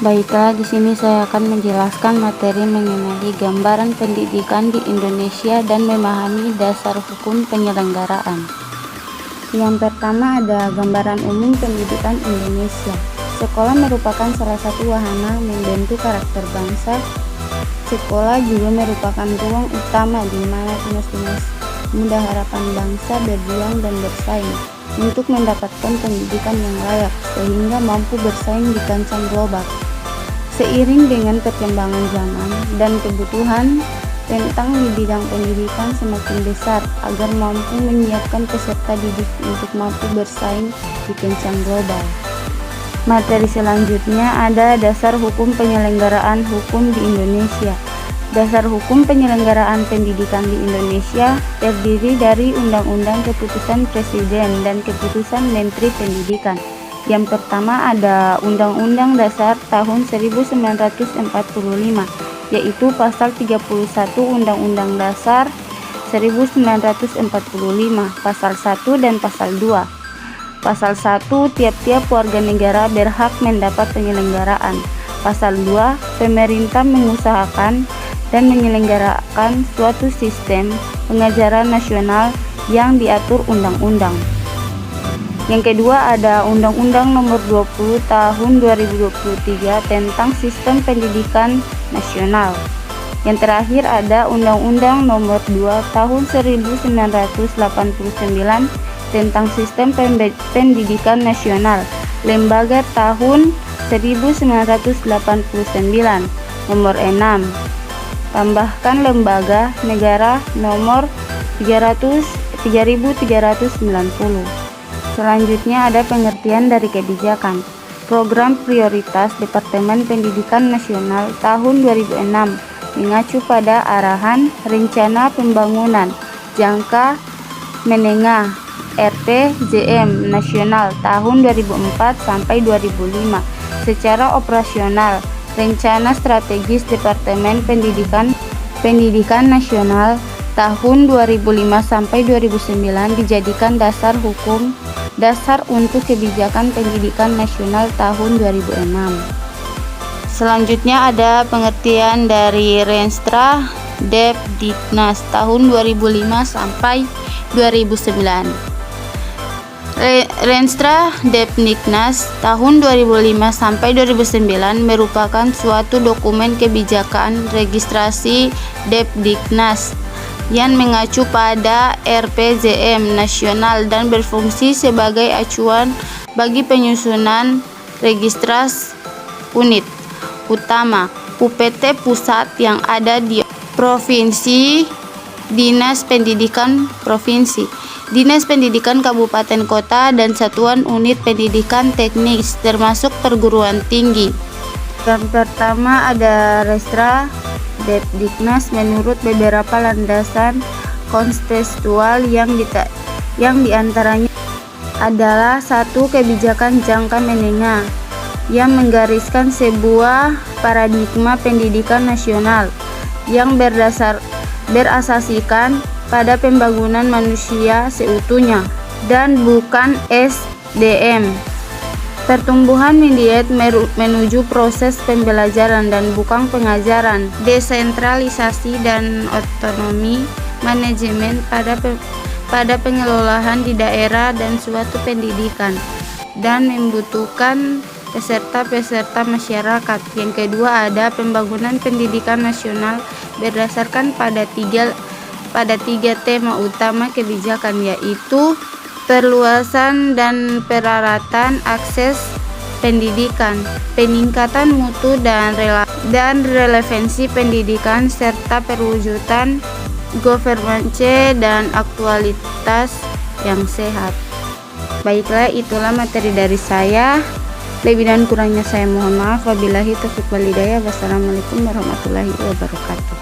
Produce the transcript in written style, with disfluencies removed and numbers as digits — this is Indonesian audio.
Baiklah, di sini saya akan menjelaskan materi mengenai gambaran pendidikan di Indonesia dan memahami dasar hukum penyelenggaraan. Yang pertama ada gambaran umum pendidikan Indonesia. Sekolah merupakan salah satu wahana membentuk karakter bangsa. Sekolah juga merupakan ruang utama di mana tunas-tunas muda harapan bangsa berjuang dan bersaing untuk mendapatkan pendidikan yang layak sehingga mampu bersaing di kancah global. Seiring dengan perkembangan zaman dan kebutuhan tentang di bidang pendidikan semakin besar agar mampu menyiapkan peserta didik untuk mampu bersaing di kancah global. Materi selanjutnya ada dasar hukum penyelenggaraan hukum di Indonesia. Dasar hukum penyelenggaraan pendidikan di Indonesia terdiri dari undang-undang, keputusan Presiden, dan keputusan Menteri Pendidikan. Yang pertama ada Undang-Undang Dasar tahun 1945, yaitu pasal 31 Undang-Undang Dasar 1945, pasal 1 dan pasal 2. Pasal 1, tiap-tiap warga negara berhak mendapat penyelenggaraan. Pasal 2, pemerintah mengusahakan dan menyelenggarakan suatu sistem pengajaran nasional yang diatur undang-undang. Yang kedua ada Undang-Undang Nomor 20 Tahun 2023 tentang Sistem Pendidikan Nasional. Yang terakhir ada Undang-Undang Nomor 2 Tahun 1989 tentang Sistem Pendidikan Nasional. Lembaga tahun 1989 Nomor 6. Tambahkan Lembaga Negara Nomor 3390. Selanjutnya ada pengertian dari kebijakan. Program prioritas Departemen Pendidikan Nasional tahun 2006 mengacu pada arahan Rencana Pembangunan Jangka Menengah RPJM Nasional tahun 2004 sampai 2005. Secara operasional, Rencana Strategis Departemen Pendidikan Nasional tahun 2005 sampai 2009 dijadikan dasar untuk kebijakan pendidikan nasional tahun 2006. Selanjutnya ada pengertian dari Renstra Depdiknas tahun 2005 sampai 2009. Renstra Depdiknas tahun 2005 sampai 2009 merupakan suatu dokumen kebijakan registrasi Depdiknas yang mengacu pada RPJM nasional dan berfungsi sebagai acuan bagi penyusunan registrasi unit utama UPT pusat yang ada di provinsi, Dinas Pendidikan Provinsi, Dinas Pendidikan Kabupaten Kota, dan satuan unit pendidikan teknis termasuk perguruan tinggi. Yang pertama ada Renstra Depdiknas menurut beberapa landasan kontekstual yang diantaranya adalah satu kebijakan jangka menengah yang menggariskan sebuah paradigma pendidikan nasional yang berasaskan pada pembangunan manusia seutuhnya dan bukan SDM. Pertumbuhan mendiet menuju proses pembelajaran dan bukan pengajaran, desentralisasi dan otonomi manajemen pada pengelolaan di daerah dan suatu pendidikan, dan membutuhkan peserta masyarakat. Yang kedua ada pembangunan pendidikan nasional berdasarkan pada tiga tema utama kebijakan, yaitu perluasan dan peraratan akses pendidikan, peningkatan mutu dan relevansi pendidikan, serta perwujudan governance dan aktualitas yang sehat. Baiklah, itulah materi dari saya. Lebih dan kurangnya saya mohon maaf. Wabillahi taufiq wal hidayah. Wassalamualaikum warahmatullahi wabarakatuh.